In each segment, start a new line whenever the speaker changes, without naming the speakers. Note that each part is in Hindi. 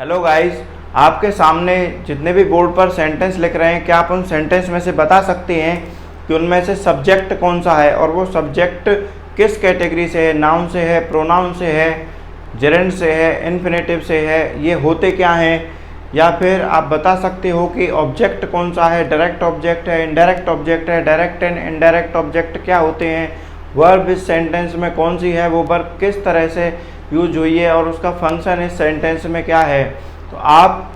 हेलो गाइस, आपके सामने जितने भी बोर्ड पर सेंटेंस लिख रहे हैं, क्या आप उन सेंटेंस में से बता सकते हैं कि उनमें से सब्जेक्ट कौन सा है और वो सब्जेक्ट किस कैटेगरी से है? नाउन से है, प्रोनाउन से है, जेरेंड से है, इन्फिनेटिव से है, ये होते क्या हैं? या फिर आप बता सकते हो कि ऑब्जेक्ट कौन सा है, डायरेक्ट ऑब्जेक्ट है, इनडायरेक्ट ऑब्जेक्ट है, डायरेक्ट एंड इनडायरेक्ट ऑब्जेक्ट क्या होते हैं, वर्ब इस सेंटेंस में कौन सी है, वो वर्ब किस तरह से यूज हुई है और उसका फंक्शन इस सेंटेंस में क्या है। तो आप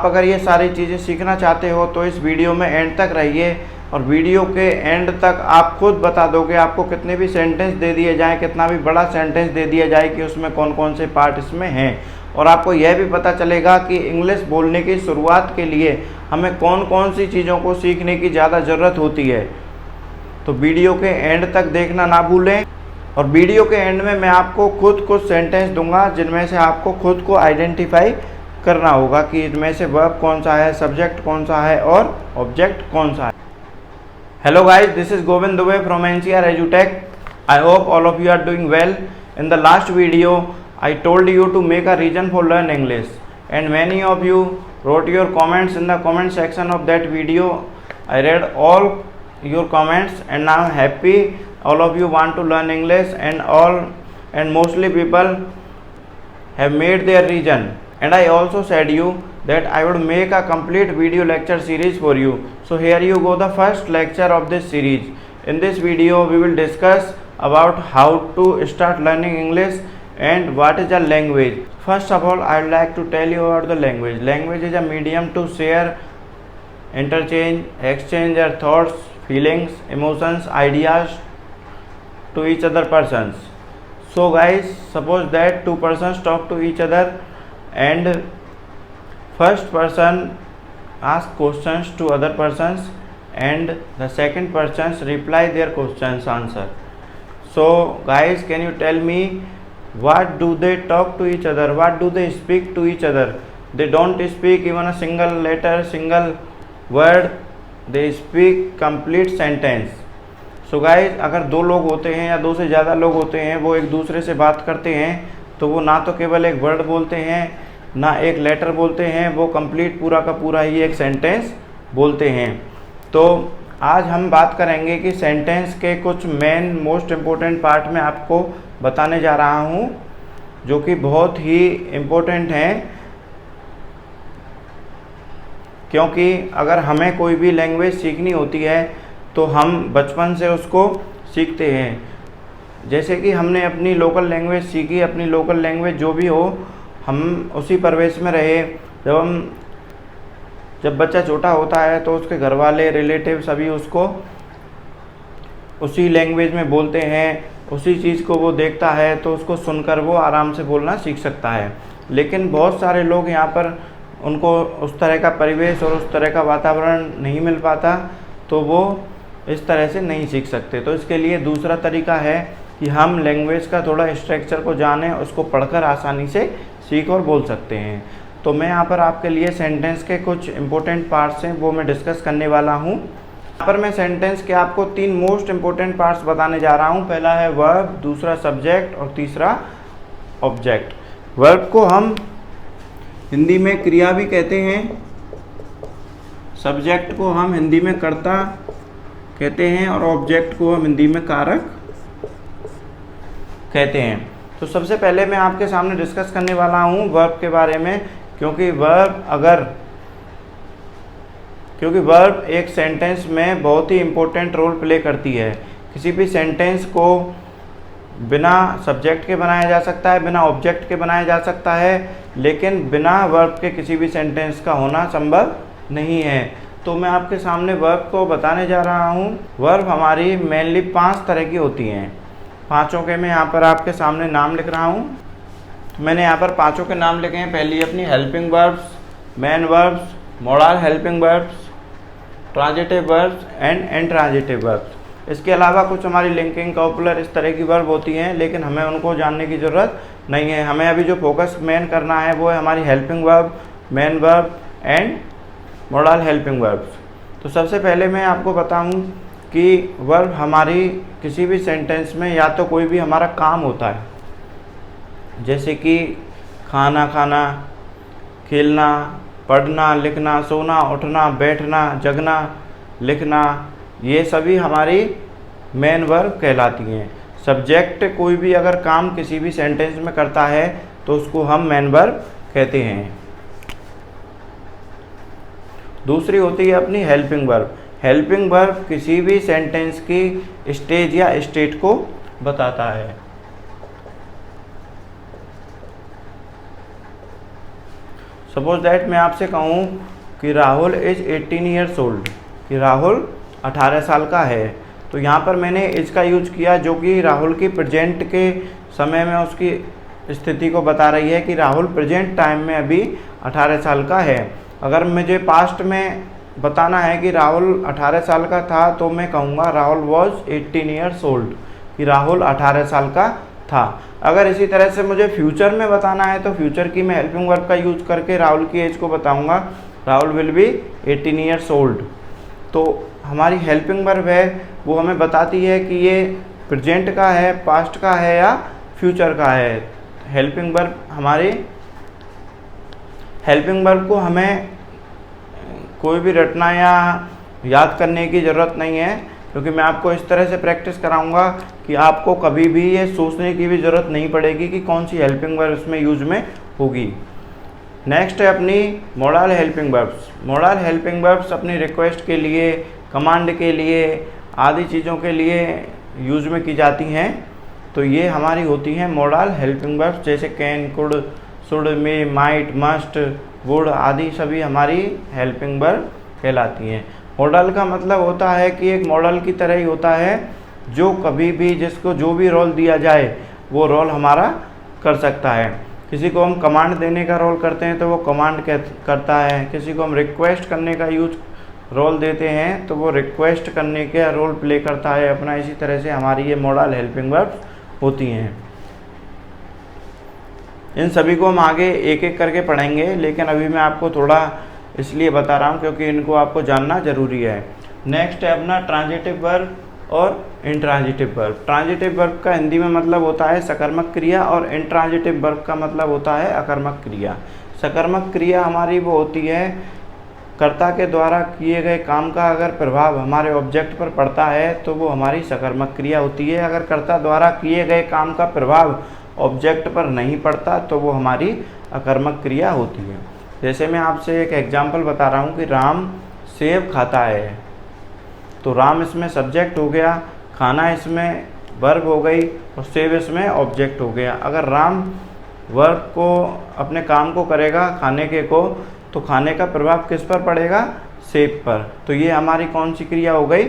अगर ये सारी चीज़ें सीखना चाहते हो तो इस वीडियो में एंड तक रहिए, और वीडियो के एंड तक आप खुद बता दोगे आपको कितने भी सेंटेंस दे दिए जाएँ, कितना भी बड़ा सेंटेंस दे दिया जाए कि उसमें कौन कौन से पार्ट इसमें हैं, और आपको यह भी पता चलेगा कि इंग्लिश बोलने की शुरुआत के लिए हमें कौन कौन सी चीज़ों को सीखने की ज़्यादा ज़रूरत होती है। तो वीडियो के एंड तक देखना ना भूलें, और वीडियो के एंड में मैं आपको खुद कुछ सेंटेंस दूंगा जिनमें से आपको खुद को आइडेंटिफाई करना होगा कि इनमें से वर्ब कौन सा है, सब्जेक्ट कौन सा है और ऑब्जेक्ट कौन सा है। Hello guys, this is Govind Dubey from NCR EduTech. I hope all of you are doing well. In the last video, I told you to make a reason for learn English, and many of you wrote your comments in the comment section of that video. I read all your comments and I'm happy all of you want to learn English, and mostly people have made their reason. And I also said you that I would make a complete video lecture series for you. So here you go, the first lecture of this series. In this video we will discuss about how to start learning English and what is a language. First of all, I would like to tell you about the language. Language is a medium to share, interchange, exchange your thoughts, feelings, emotions, ideas to each other persons. So guys, suppose that two persons talk to each other, and first person ask questions to other persons and the second persons reply their questions answer. So guys, can you tell me what do they talk to each other, what do they speak to each other? They don't speak even a single letter, single word, they speak complete sentence. So guys, अगर दो लोग होते हैं या दो से ज़्यादा लोग होते हैं, वो एक दूसरे से बात करते हैं तो वो ना तो केवल एक वर्ड बोलते हैं, ना एक लेटर बोलते हैं, वो कंप्लीट पूरा का पूरा ही एक सेंटेंस बोलते हैं। तो आज हम बात करेंगे कि सेंटेंस के कुछ मेन मोस्ट इम्पोर्टेंट पार्ट में आपको बताने जा रहा हूँ, जो कि बहुत ही इम्पोर्टेंट हैं, क्योंकि अगर हमें कोई भी लैंग्वेज सीखनी होती है तो हम बचपन से उसको सीखते हैं। जैसे कि हमने अपनी लोकल लैंग्वेज सीखी, अपनी लोकल लैंग्वेज जो भी हो, हम उसी परिवेश में रहे। जब बच्चा छोटा होता है तो उसके घर वाले, रिलेटिव सभी उसको उसी लैंग्वेज में बोलते हैं, उसी चीज़ को वो देखता है तो उसको सुनकर वो आराम से बोलना सीख सकता है। लेकिन बहुत सारे लोग यहाँ पर उनको उस तरह का परिवेश और उस तरह का वातावरण नहीं मिल पाता, तो वो इस तरह से नहीं सीख सकते। तो इसके लिए दूसरा तरीका है कि हम लैंग्वेज का थोड़ा स्ट्रक्चर को जानें, उसको पढ़कर आसानी से सीख और बोल सकते हैं। तो मैं यहाँ पर आपके लिए सेंटेंस के कुछ इम्पोर्टेंट पार्ट्स हैं, वो मैं डिस्कस करने वाला हूँ। यहाँ पर मैं सेंटेंस के आपको तीन मोस्ट इम्पोर्टेंट पार्ट्स बताने जा रहा हूँ। पहला है वर्ब, दूसरा सब्जेक्ट और तीसरा ऑब्जेक्ट। वर्ब को हम हिंदी में क्रिया भी कहते हैं, सब्जेक्ट को हम हिंदी में कर्ता कहते हैं, और ऑब्जेक्ट को हम हिंदी में कारक कहते हैं। तो सबसे पहले मैं आपके सामने डिस्कस करने वाला हूँ वर्ब के बारे में, क्योंकि वर्ब एक सेंटेंस में बहुत ही इम्पोर्टेंट रोल प्ले करती है। किसी भी सेंटेंस को बिना सब्जेक्ट के बनाया जा सकता है, बिना ऑब्जेक्ट के बनाया जा सकता है, लेकिन बिना वर्ब के किसी भी सेंटेंस का होना संभव नहीं है। तो मैं आपके सामने वर्ब को बताने जा रहा हूँ। वर्ब हमारी मेनली 5 तरह की होती हैं। पांचों के मैं यहाँ पर आपके सामने नाम लिख रहा हूँ। मैंने यहाँ पर पांचों के नाम लिखे हैं। पहली अपनी helping verbs, main verbs, model helping verbs, transitive verbs and intransitive verbs. इसके अलावा कुछ हमारी लिंकिंग, कॉपुलर, इस तरह की वर्ब होती हैं, लेकिन हमें उनको जानने की ज़रूरत नहीं है। हमें अभी जो फोकस मेन करना है वो है हमारी helping verb, main verb and modal helping verbs. तो सबसे पहले मैं आपको बताऊं कि वर्ब हमारी किसी भी सेंटेंस में या तो कोई भी हमारा काम होता है, जैसे कि खाना खाना, खेलना, पढ़ना, लिखना, सोना, उठना, बैठना, जगना, लिखना, ये सभी हमारी मेन वर्ब कहलाती हैं। सब्जेक्ट कोई भी अगर काम किसी भी सेंटेंस में करता है तो उसको हम मेन वर्ब कहते हैं। दूसरी होती है अपनी हेल्पिंग वर्ब। हेल्पिंग वर्ब किसी भी सेंटेंस की स्टेज या स्टेट को बताता है। सपोज दैट मैं आपसे कहूँ कि राहुल इज 18 ईयर्स ओल्ड, कि राहुल 18 साल का है, तो यहाँ पर मैंने इज का यूज किया जो कि राहुल की प्रेजेंट के समय में उसकी स्थिति को बता रही है कि राहुल प्रेजेंट टाइम में अभी 18 साल का है। अगर मुझे पास्ट में बताना है कि राहुल 18 साल का था तो मैं कहूँगा राहुल वॉज 18 ईयर्स ओल्ड, कि राहुल 18 साल का था। अगर इसी तरह से मुझे फ्यूचर में बताना है तो फ्यूचर की मैं हेल्पिंग वर्ब का यूज करके राहुल की एज को बताऊंगा, Rahul will be 18 years old. तो हमारी हेल्पिंग वर्ब है वो हमें बताती है कि ये प्रेजेंट का है, पास्ट का है या फ्यूचर का है। हेल्पिंग वर्ब को हमें कोई भी रटना या याद करने की ज़रूरत नहीं है, क्योंकि मैं आपको इस तरह से प्रैक्टिस कराऊंगा कि आपको कभी भी ये सोचने की भी ज़रूरत नहीं पड़ेगी कि कौन सी हेल्पिंग वर्ब इसमें यूज में होगी। नेक्स्ट है अपनी model helping verbs. Model helping verbs अपनी रिक्वेस्ट के लिए, कमांड के लिए, आदि चीज़ों के लिए यूज में की जाती हैं। तो ये हमारी होती हैं मॉडल हेल्पिंग वर्ब्स, जैसे can, could, should, may, might, must, would आदि सभी हमारी हेल्पिंग वर्ब कहलाती हैं। मॉडल का मतलब होता है कि एक मॉडल की तरह ही होता है, जो कभी भी जिसको जो भी रोल दिया जाए वो रोल हमारा कर सकता है। किसी को हम कमांड देने का रोल करते हैं तो वो कमांड करता है, किसी को हम रिक्वेस्ट करने का रोल देते हैं तो वो रिक्वेस्ट करने का रोल प्ले करता है अपना। इसी तरह से हमारी ये मॉडल हेल्पिंग वर्ब्स होती हैं। इन सभी को हम आगे एक एक करके पढ़ेंगे, लेकिन अभी मैं आपको थोड़ा इसलिए बता रहा हूँ क्योंकि इनको आपको जानना जरूरी है। नेक्स्ट है अपना ट्रांजिटिव वर्ब और इंट्रांजिटिव वर्ब। ट्रांजिटिव वर्ब का हिंदी में मतलब होता है सकर्मक क्रिया और इंट्रांजिटिव वर्ब का मतलब होता है अकर्मक क्रिया। सकर्मक क्रिया हमारी वो होती है, कर्ता के द्वारा किए गए काम का अगर प्रभाव हमारे ऑब्जेक्ट पर पड़ता है तो वो हमारी सकर्मक क्रिया होती है। अगर कर्ता द्वारा किए गए काम का प्रभाव ऑब्जेक्ट पर नहीं पड़ता तो वो हमारी अकर्मक क्रिया होती है। जैसे मैं आपसे एक एग्जाम्पल बता रहा हूँ कि राम सेब खाता है, तो राम इसमें सब्जेक्ट हो गया, खाना इसमें वर्ब हो गई और सेब इसमें ऑब्जेक्ट हो गया। अगर राम वर्ब को अपने काम को करेगा खाने के को, तो खाने का प्रभाव किस पर पड़ेगा? सेब पर। तो ये हमारी कौन सी क्रिया हो गई?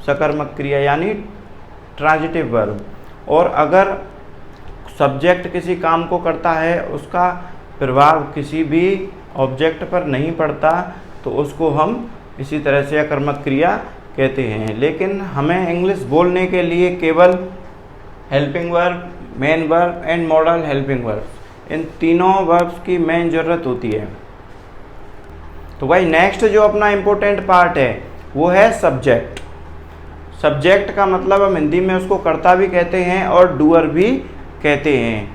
सकर्मक क्रिया यानी ट्रांजिटिव वर्ब। और अगर सब्जेक्ट किसी काम को करता है, उसका प्रभाव किसी भी ऑब्जेक्ट पर नहीं पड़ता, तो उसको हम इसी तरह से अकर्मक क्रिया कहते हैं। लेकिन हमें इंग्लिश बोलने के लिए केवल helping verb, main verb and modal helping verb, इन तीनों वर्ब्स की मेन ज़रूरत होती है। तो भाई नेक्स्ट जो अपना इम्पोर्टेंट पार्ट है वो है सब्जेक्ट। सब्जेक्ट का मतलब हम हिंदी में उसको कर्ता भी कहते हैं और डूअर भी कहते हैं।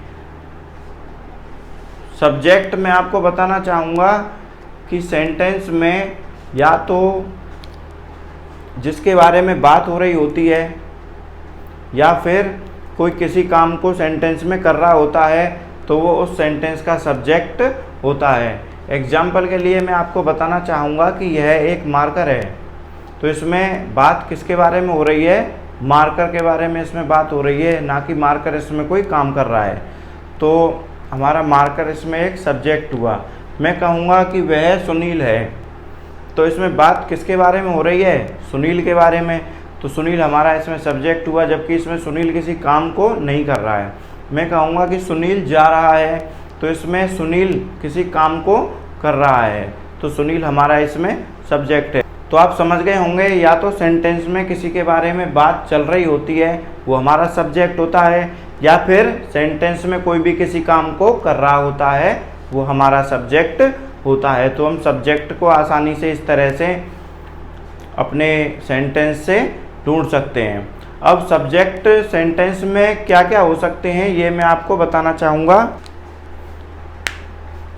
सब्जेक्ट में आपको बताना चाहूँगा कि सेंटेंस में या तो जिसके बारे में बात हो रही होती है या फिर कोई किसी काम को सेंटेंस में कर रहा होता है तो वो उस सेंटेंस का सब्जेक्ट होता है। एग्जाम्पल के लिए मैं आपको बताना चाहूँगा कि यह एक मार्कर है, तो इसमें बात किसके बारे में हो रही है? मार्कर के बारे में इसमें बात हो रही है, ना कि मार्कर इसमें कोई काम कर रहा है। तो हमारा मार्कर इसमें एक सब्जेक्ट हुआ। मैं कहूँगा कि वह सुनील है, तो इसमें बात किसके बारे में हो रही है? सुनील के बारे में। तो सुनील हमारा इसमें सब्जेक्ट हुआ, जबकि इसमें सुनील किसी काम को नहीं कर रहा है। मैं कहूँगा कि सुनील जा रहा है, तो इसमें सुनील किसी काम को कर रहा है, तो सुनील हमारा इसमें सब्जेक्ट है। तो आप समझ गए होंगे, या तो सेंटेंस में किसी के बारे में बात चल रही होती है वो हमारा सब्जेक्ट होता है, या फिर सेंटेंस में कोई भी किसी काम को कर रहा होता है वो हमारा सब्जेक्ट होता है। तो हम सब्जेक्ट को आसानी से इस तरह से अपने सेंटेंस से ढूंढ सकते हैं। अब सब्जेक्ट सेंटेंस में क्या क्या हो सकते हैं ये मैं आपको बताना चाहूँगा।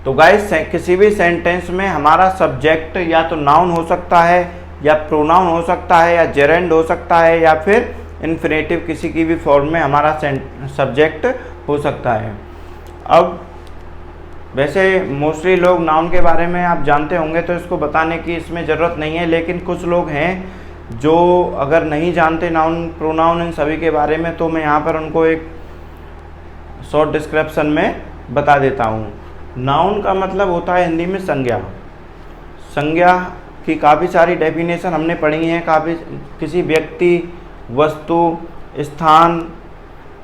तो गाइस किसी भी सेंटेंस में हमारा सब्जेक्ट या तो नाउन हो सकता है, या प्रोनाउन हो सकता है, या जेरेंड हो सकता है, या फिर इन्फिनेटिव किसी की भी फॉर्म में हमारा सब्जेक्ट हो सकता है। अब वैसे मोस्टली लोग नाउन के बारे में आप जानते होंगे, तो इसको बताने की इसमें ज़रूरत नहीं है, लेकिन कुछ लोग हैं जो अगर नहीं जानते नाउन प्रोनाउन इन सभी के बारे में, तो मैं यहाँ पर उनको एक शॉर्ट डिस्क्रिप्शन में बता देता हूँ। नाउन का मतलब होता है हिंदी में संज्ञा। संज्ञा की काफ़ी सारी डेफिनेशन हमने पढ़ी हैं, काफ़ी किसी व्यक्ति, वस्तु, स्थान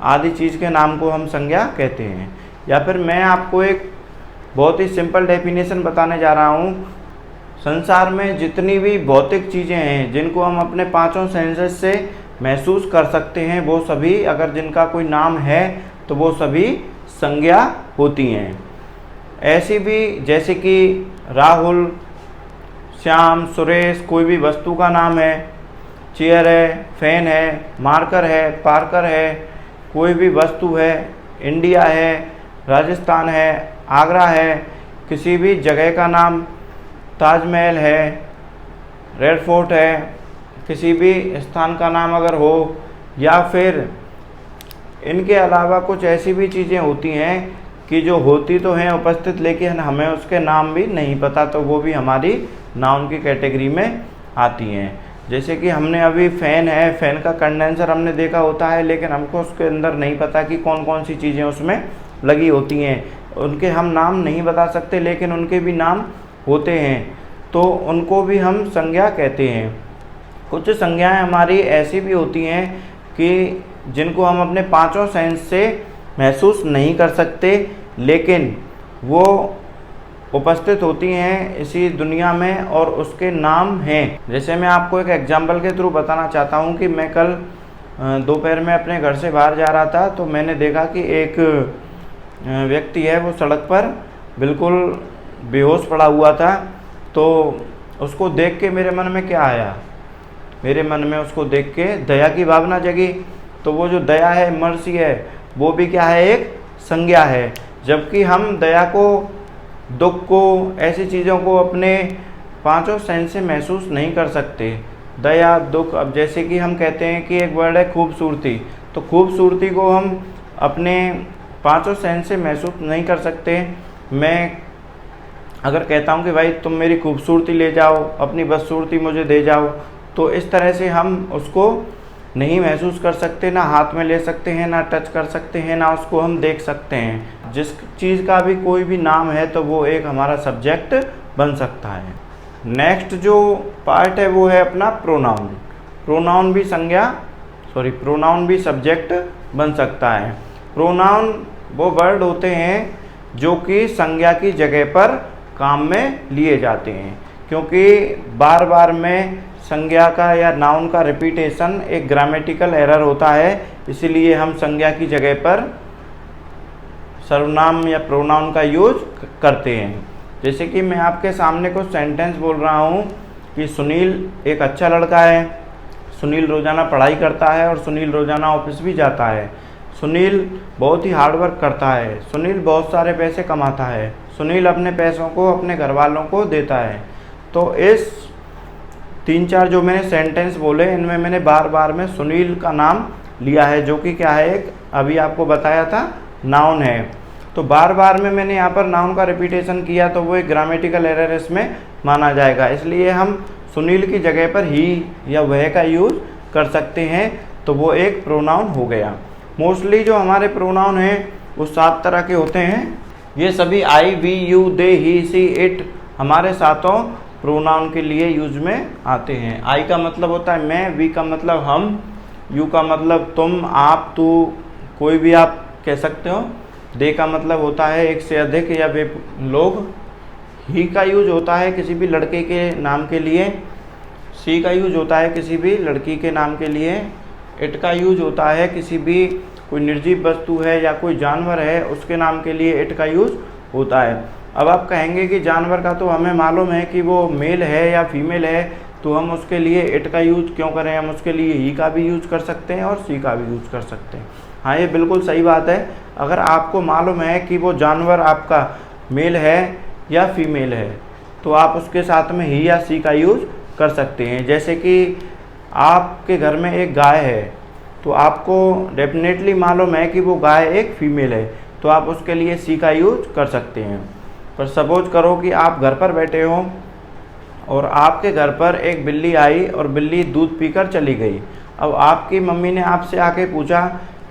आदि चीज़ के नाम को हम संज्ञा कहते हैं। या फिर मैं आपको एक बहुत ही सिंपल डेफिनेशन बताने जा रहा हूँ। संसार में जितनी भी भौतिक चीज़ें हैं जिनको हम अपने पांचों सेंसेस से महसूस कर सकते हैं, वो सभी अगर जिनका कोई नाम है तो वो सभी संज्ञा होती हैं। ऐसी भी जैसे कि राहुल, श्याम, सुरेश कोई भी वस्तु का नाम है, चेयर है, फैन है, मार्कर है, पार्कर है, कोई भी वस्तु है, इंडिया है, राजस्थान है, आगरा है, किसी भी जगह का नाम ताजमहल है, रेड फोर्ट है, किसी भी स्थान का नाम अगर हो, या फिर इनके अलावा कुछ ऐसी भी चीज़ें होती हैं कि जो होती तो हैं उपस्थित, लेकिन हमें उसके नाम भी नहीं पता, तो वो भी हमारी नाउन की कैटेगरी में आती हैं। जैसे कि हमने अभी फ़ैन है, फ़ैन का कंडेंसर हमने देखा होता है, लेकिन हमको उसके अंदर नहीं पता कि कौन कौन सी चीज़ें उसमें लगी होती हैं, उनके हम नाम नहीं बता सकते, लेकिन उनके भी नाम होते हैं, तो उनको भी हम संज्ञा कहते हैं। कुछ संज्ञाएं हमारी ऐसी भी होती हैं कि जिनको हम अपने पांचों सेंस से महसूस नहीं कर सकते, लेकिन वो उपस्थित होती हैं इसी दुनिया में और उसके नाम हैं। जैसे मैं आपको एक एग्जाम्पल के थ्रू बताना चाहता हूँ कि मैं कल दोपहर में अपने घर से बाहर जा रहा था, तो मैंने देखा कि एक व्यक्ति है वो सड़क पर बिल्कुल बेहोश पड़ा हुआ था। तो उसको देख के मेरे मन में क्या आया, मेरे मन में उसको देख के दया की भावना जगी। तो वो जो दया है, मर्सी है, वो भी क्या है, एक संज्ञा है। जबकि हम दया को, दुख को, ऐसी चीज़ों को अपने पांचों सेंस से महसूस नहीं कर सकते। दया, दुख, अब जैसे कि हम कहते हैं कि एक वर्ड है खूबसूरती, तो खूबसूरती को हम अपने पांचों सेंस से महसूस नहीं कर सकते। मैं अगर कहता हूँ कि भाई तुम मेरी खूबसूरती ले जाओ, अपनी बदसूरती मुझे दे जाओ, तो इस तरह से हम उसको नहीं महसूस कर सकते, ना हाथ में ले सकते हैं, ना टच कर सकते हैं, ना उसको हम देख सकते हैं। जिस चीज़ का भी कोई भी नाम है तो वो एक हमारा सब्जेक्ट बन सकता है। नेक्स्ट जो पार्ट है वो है अपना प्रोनाउन। प्रोनाउन भी प्रोनाउन भी सब्जेक्ट बन सकता है। प्रोनाउन वो वर्ड होते हैं जो कि संज्ञा की जगह पर काम में लिए जाते हैं, क्योंकि बार बार में संज्ञा का या नाउन का रिपीटेशन एक ग्रामेटिकल एरर होता है, इसीलिए हम संज्ञा की जगह पर सर्वनाम या प्रोनाउन का यूज करते हैं। जैसे कि मैं आपके सामने कुछ सेंटेंस बोल रहा हूँ कि सुनील एक अच्छा लड़का है, सुनील रोज़ाना पढ़ाई करता है और सुनील रोज़ाना ऑफिस भी जाता है, सुनील बहुत ही हार्ड वर्क करता है, सुनील बहुत सारे पैसे कमाता है, सुनील अपने पैसों को अपने घर वालों को देता है। तो इस 3-4 जो मैंने सेंटेंस बोले, इनमें मैंने बार बार में सुनील का नाम लिया है, जो कि क्या है, एक अभी आपको बताया था नाउन है। तो बार बार में मैंने यहाँ पर नाउन का रिपीटेशन किया, तो वो एक ग्रामेटिकल एरर इसमें माना जाएगा, इसलिए हम सुनील की जगह पर ही या वह का यूज़ कर सकते हैं, तो वो एक प्रोनाउन हो गया। मोस्टली जो हमारे प्रोनाउन हैं वो 7 तरह के होते हैं। ये सभी I, we, you, they, he, she, it हमारे सातों प्रोनाउन के लिए यूज में आते हैं। आई का मतलब होता है मैं, वी का मतलब हम, यू का मतलब तुम, आप, तू, कोई भी आप कह सकते हो, दे का मतलब होता है एक से अधिक या वे लोग, ही का यूज होता है किसी भी लड़के के नाम के लिए, सी का यूज होता है किसी भी लड़की के नाम के लिए, इट का यूज होता है किसी भी कोई निर्जीव वस्तु है या कोई जानवर है उसके नाम के लिए इट का यूज होता है। अब आप कहेंगे कि जानवर का तो हमें मालूम है कि वो मेल है या फीमेल है, तो हम उसके लिए इट का यूज क्यों करें, हम उसके लिए ही का भी यूज कर सकते हैं और सी का भी यूज कर सकते हैं। हाँ, ये बिल्कुल सही बात है। अगर आपको मालूम है कि वो जानवर आपका मेल है या फीमेल है, तो आप उसके साथ में ही या सी का यूज़ कर सकते हैं। जैसे कि आपके घर में एक गाय है, तो आपको डेफिनेटली मालूम है कि वो गाय एक फीमेल है, तो आप उसके लिए सी का यूज़ कर सकते हैं। पर सपोज करो कि आप घर पर बैठे हो और आपके घर पर एक बिल्ली आई और बिल्ली दूध पीकर चली गई। अब आपकी मम्मी ने आपसे आके पूछा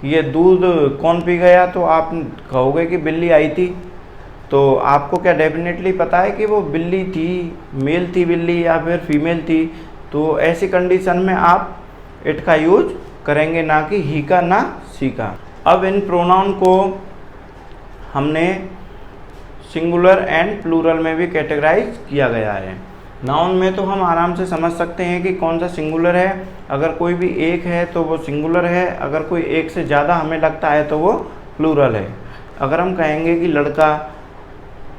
कि ये दूध कौन पी गया, तो आप कहोगे कि बिल्ली आई थी। तो आपको क्या डेफिनेटली पता है कि वो बिल्ली थी, मेल थी बिल्ली या फिर फीमेल थी। तो ऐसी कंडीशन में आप इट का यूज करेंगे, ना कि ही का, ना सी का। अब इन प्रोनाउन को हमने सिंगुलर एंड प्लूरल में भी कैटेगराइज किया गया है। नाउन में तो हम आराम से समझ सकते हैं कि कौन सा सिंगुलर है। अगर कोई भी एक है तो वो सिंगुलर है, अगर कोई एक से ज़्यादा हमें लगता है तो वो प्लूरल है। अगर हम कहेंगे कि लड़का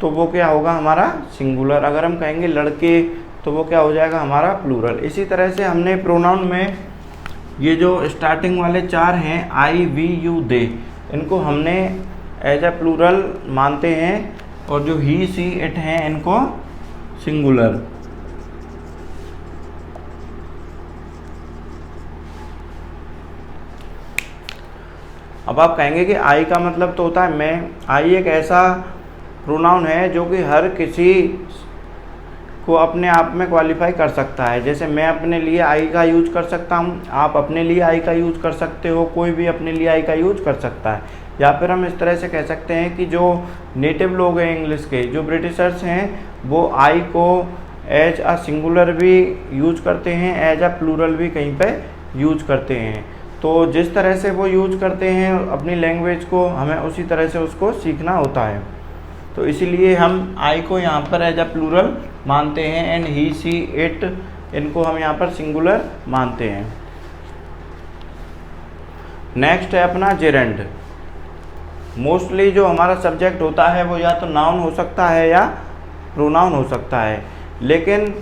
तो वो क्या होगा, हमारा सिंगुलर। अगर हम कहेंगे लड़के तो वो क्या हो जाएगा, हमारा प्लूरल। इसी तरह से हमने प्रोनाउन में ये जो स्टार्टिंग वाले 4 हैं, आई, वी, यू, दे, इनको हमने एज ए प्लूरल मानते हैं, और जो ही, सी, इट हैं इनको सिंगुलर। अब आप कहेंगे कि आई का मतलब तो होता है मैं। आई एक ऐसा प्रोनाउन है जो कि हर किसी को अपने आप में क्वालिफाई कर सकता है। जैसे मैं अपने लिए आई का यूज कर सकता हूँ, आप अपने लिए आई का यूज कर सकते हो, कोई भी अपने लिए आई का यूज कर सकता है। या फिर हम इस तरह से कह सकते हैं कि जो नेटिव लोग हैं इंग्लिश के, जो ब्रिटिशर्स हैं, वो आई को एज अ सिंगुलर भी यूज करते हैं, एज अ प्लूरल भी कहीं पे यूज करते हैं। तो जिस तरह से वो यूज करते हैं अपनी लैंग्वेज को, हमें उसी तरह से उसको सीखना होता है। तो इसीलिए हम आई को यहाँ पर एज अ प्लूरल मानते हैं, एंड ही, सी, इट, इनको हम यहाँ पर सिंगुलर मानते हैं। नेक्स्ट है अपना जेरेंड। मोस्टली जो हमारा सब्जेक्ट होता है वो या तो नाउन हो सकता है या प्रोनाउन हो सकता है, लेकिन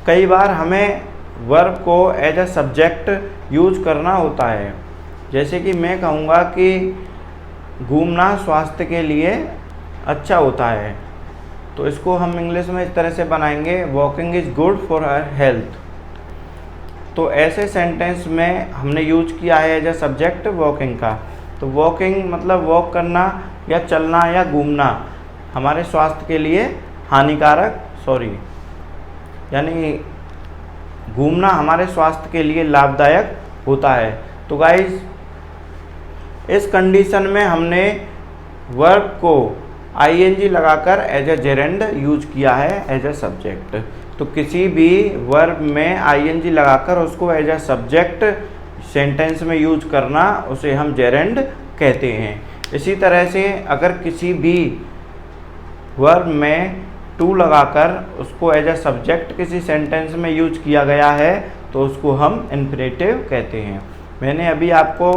कई बार हमें वर्ब को एज अ सब्जेक्ट यूज करना होता है। जैसे कि मैं कहूँगा कि घूमना स्वास्थ्य के लिए अच्छा होता है, तो इसको हम इंग्लिश में इस तरह से बनाएंगे, walking is good for our health. तो ऐसे सेंटेंस में हमने यूज किया है एज अ सब्जेक्ट वॉकिंग का। तो वॉकिंग मतलब वॉक करना या चलना या घूमना हमारे स्वास्थ्य के लिए हानिकारक, यानी घूमना हमारे स्वास्थ्य के लिए लाभदायक होता है। तो गाइस, इस कंडीशन में हमने वर्ब को आईएनजी लगाकर एज ए जेरेंड यूज किया है एज ए सब्जेक्ट। तो किसी भी वर्ब में आईएनजी लगाकर उसको एज ए सब्जेक्ट सेंटेंस में यूज करना, उसे हम जेरेंड कहते हैं। इसी तरह से अगर किसी भी वर्ब में टू लगाकर उसको एज ए सब्जेक्ट किसी सेंटेंस में यूज किया गया है तो उसको हम इन्फिनेटिव कहते हैं। मैंने अभी आपको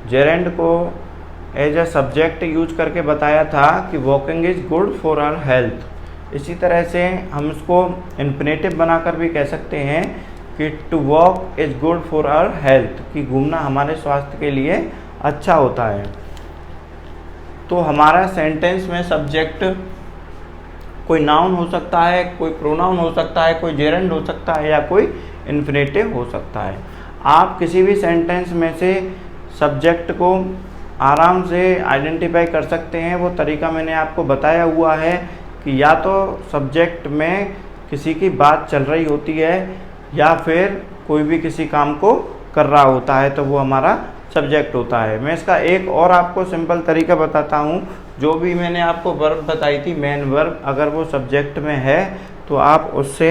जेरेंड को एज ए सब्जेक्ट यूज करके बताया था कि walking is good for our health. इसी तरह से हम उसको इन्फिनेटिव बनाकर भी कह सकते हैं कि to walk is good for our health, कि घूमना हमारे स्वास्थ्य के लिए अच्छा होता है। तो हमारा सेंटेंस में सब्जेक्ट कोई नाउन हो सकता है, कोई प्रोनाउन हो सकता है, कोई जेरेंड हो सकता है या कोई इन्फिनेटिव हो सकता है। आप किसी भी सेंटेंस में से सब्जेक्ट को आराम से आइडेंटिफाई कर सकते हैं। वो तरीका मैंने आपको बताया हुआ है कि या तो सब्जेक्ट में किसी की बात चल रही होती है या फिर कोई भी किसी काम को कर रहा होता है तो वो हमारा सब्जेक्ट होता है। मैं इसका एक और आपको सिंपल तरीका बताता हूँ। जो भी मैंने आपको वर्ब बताई थी, मेन वर्ब, अगर वो सब्जेक्ट में है तो आप उससे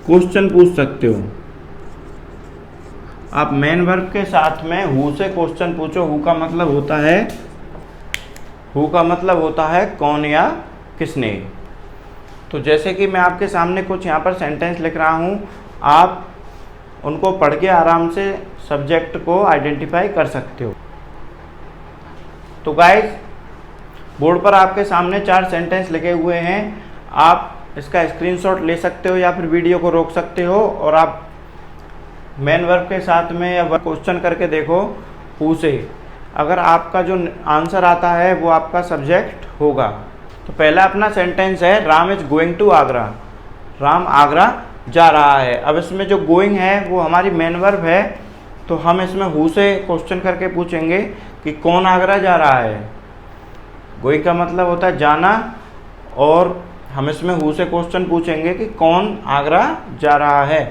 क्वेश्चन पूछ सकते हो। आप मेन वर्ब के साथ में हु से क्वेश्चन पूछो। हु का मतलब होता है कौन या किसने। तो जैसे कि मैं आपके सामने कुछ यहाँ पर सेंटेंस लिख रहा हूँ, आप उनको पढ़ के आराम से सब्जेक्ट को आइडेंटिफाई कर सकते हो। तो गाइस, बोर्ड पर आपके सामने 4 सेंटेंस लिखे हुए हैं। आप इसका स्क्रीनशॉट ले सकते हो या फिर वीडियो को रोक सकते हो और आप मेन वर्ब के साथ में या क्वेश्चन करके देखो हु से। अगर आपका जो आंसर आता है वो आपका सब्जेक्ट होगा। तो पहला अपना सेंटेंस है Ram is going to Agra, Ram Agra जा रहा है। अब इसमें जो गोइंग है वो हमारी मेन वर्ब है, तो हम इसमें हु से क्वेश्चन करके पूछेंगे कि कौन आगरा जा रहा है। गोइंग का मतलब होता है जाना, और हम इसमें हु से क्वेश्चन पूछेंगे कि कौन आगरा जा रहा है,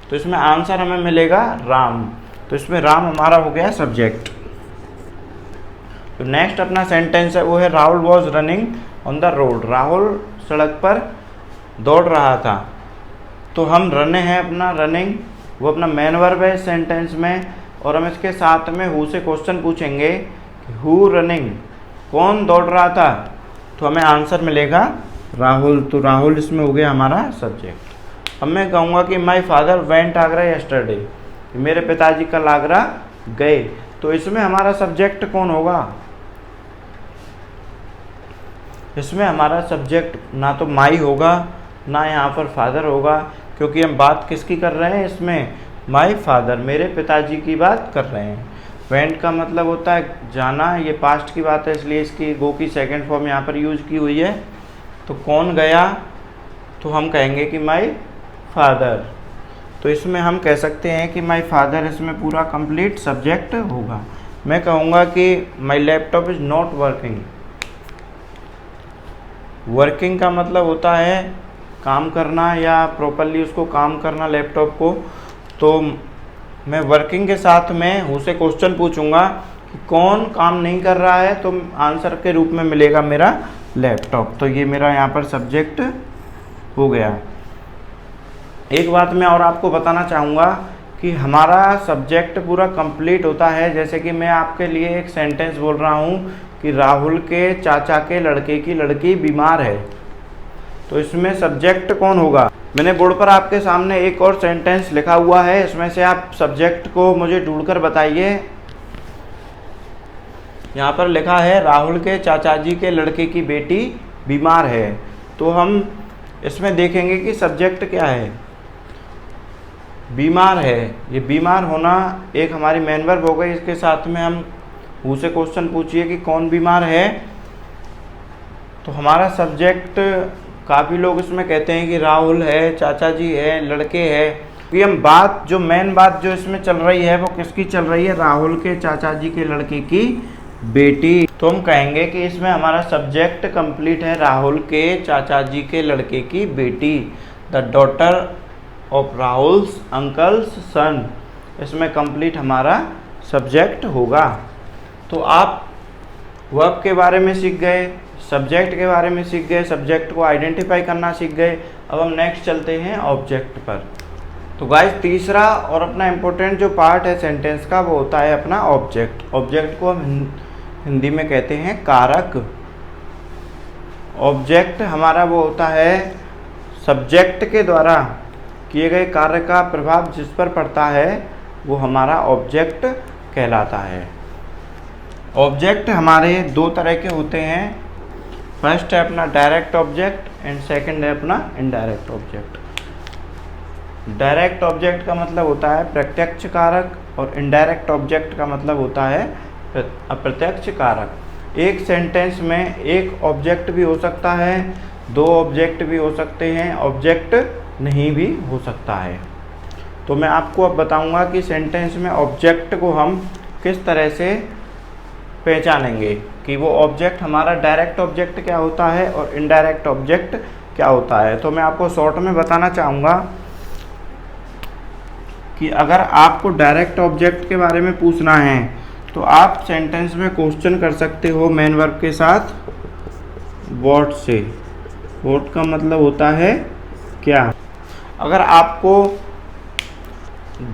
तो इसमें आंसर हमें मिलेगा राम। तो इसमें राम हमारा हो गया सब्जेक्ट। तो नेक्स्ट अपना सेंटेंस है वो है Rahul was running on the road, Rahul सड़क पर दौड़ रहा था। तो हम रने हैं अपना रनिंग, वो अपना मेन वर्ब है इस सेंटेंस में, और हम इसके साथ में हु से क्वेश्चन पूछेंगे कि हु रनिंग, कौन दौड़ रहा था, तो हमें आंसर मिलेगा राहुल। तो राहुल इसमें हो गया हमारा सब्जेक्ट। अब मैं कहूँगा कि my father went Agra yesterday, मेरे पिताजी कल आगरा गए, तो इसमें हमारा सब्जेक्ट कौन होगा? इसमें हमारा सब्जेक्ट ना तो माई होगा, ना यहाँ पर फादर होगा, क्योंकि हम बात किसकी कर रहे हैं इसमें? माई फादर, मेरे पिताजी की बात कर रहे हैं। वेंट का मतलब होता है जाना, ये पास्ट की बात है इसलिए इसकी गो की सेकंड फॉर्म यहाँ पर यूज की हुई है। तो कौन गया, तो हम कहेंगे कि माई फादर। तो इसमें हम कह सकते हैं कि माई फादर इसमें पूरा कंप्लीट सब्जेक्ट होगा। मैं कहूँगा कि my laptop is not working. Working का मतलब होता है काम करना या प्रॉपरली उसको काम करना लैपटॉप को। तो मैं वर्किंग के साथ में हु से क्वेश्चन पूछूंगा कि कौन काम नहीं कर रहा है, तो आंसर के रूप में मिलेगा मेरा लैपटॉप। तो ये मेरा यहाँ पर सब्जेक्ट हो गया। एक बात मैं और आपको बताना चाहूँगा कि हमारा सब्जेक्ट पूरा कंप्लीट होता है, जैसे कि मैं आपके लिए एक सेंटेंस बोल रहा हूँ कि राहुल के चाचा के लड़के की लड़की बीमार है, तो इसमें सब्जेक्ट कौन होगा? मैंने बोर्ड पर आपके सामने एक और सेंटेंस लिखा हुआ है, इसमें से आप सब्जेक्ट को मुझे ढूंढकर बताइए। यहाँ पर लिखा है राहुल के चाचा जी के लड़के की बेटी बीमार है, तो हम इसमें देखेंगे कि सब्जेक्ट क्या है। बीमार है, ये बीमार होना एक हमारी मेन वर्ब हो गई। इसके साथ में हम हु से क्वेश्चन पूछिए कि कौन बीमार है, तो हमारा सब्जेक्ट काफ़ी लोग इसमें कहते हैं कि राहुल है, चाचा जी है, लड़के है। कि हम बात जो मेन बात जो इसमें चल रही है वो किसकी चल रही है? राहुल के चाचा जी के लड़के की बेटी। तो हम कहेंगे कि इसमें हमारा सब्जेक्ट कंप्लीट है, राहुल के चाचा जी के लड़के की बेटी, the daughter of Rahul's uncle's son. इसमें कंप्लीट हमारा सब्जेक्ट होगा। तो आप वर्ब के बारे में सीख गए, सब्जेक्ट के बारे में सीख गए, सब्जेक्ट को आइडेंटिफाई करना सीख गए। अब हम नेक्स्ट चलते हैं ऑब्जेक्ट पर। तो गाइस तीसरा और अपना इम्पोर्टेंट जो पार्ट है सेंटेंस का वो होता है अपना ऑब्जेक्ट। ऑब्जेक्ट को हम हिंदी में कहते हैं कारक। ऑब्जेक्ट हमारा वो होता है सब्जेक्ट के द्वारा किए गए कार्य का प्रभाव जिस पर पड़ता है वो हमारा ऑब्जेक्ट कहलाता है। ऑब्जेक्ट हमारे दो तरह के होते हैं, फर्स्ट है अपना डायरेक्ट ऑब्जेक्ट एंड सेकंड है अपना इनडायरेक्ट ऑब्जेक्ट। डायरेक्ट ऑब्जेक्ट का मतलब होता है प्रत्यक्ष कारक, और इनडायरेक्ट ऑब्जेक्ट का मतलब होता है अप्रत्यक्ष कारक। एक सेंटेंस में एक ऑब्जेक्ट भी हो सकता है, दो ऑब्जेक्ट भी हो सकते हैं, ऑब्जेक्ट नहीं भी हो सकता है। तो मैं आपको अब बताऊंगा कि सेंटेंस में ऑब्जेक्ट को हम किस तरह से पहचानेंगे कि वो ऑब्जेक्ट हमारा डायरेक्ट ऑब्जेक्ट क्या होता है और इनडायरेक्ट ऑब्जेक्ट क्या होता है। तो मैं आपको शॉर्ट में बताना चाहूँगा कि अगर आपको डायरेक्ट ऑब्जेक्ट के बारे में पूछना है तो आप सेंटेंस में क्वेश्चन कर सकते हो मेन वर्ब के साथ व्हाट से। व्हाट का मतलब होता है क्या। अगर आपको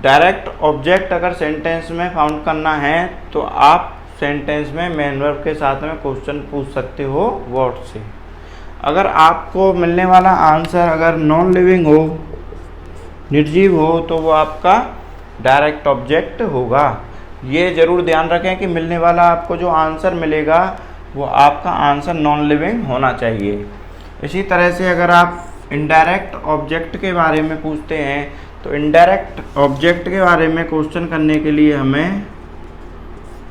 डायरेक्ट ऑब्जेक्ट अगर सेंटेंस में फाउंड करना है तो आप सेंटेंस में मेन वर्ब के साथ में क्वेश्चन पूछ सकते हो व्हाट से। अगर आपको मिलने वाला आंसर अगर नॉन लिविंग हो, निर्जीव हो, तो वो आपका डायरेक्ट ऑब्जेक्ट होगा। ये ज़रूर ध्यान रखें कि मिलने वाला आपको जो आंसर मिलेगा वो आपका आंसर नॉन लिविंग होना चाहिए। इसी तरह से अगर आप इनडायरेक्ट ऑब्जेक्ट के बारे में पूछते हैं तो इनडायरेक्ट ऑब्जेक्ट के बारे में क्वेश्चन करने के लिए हमें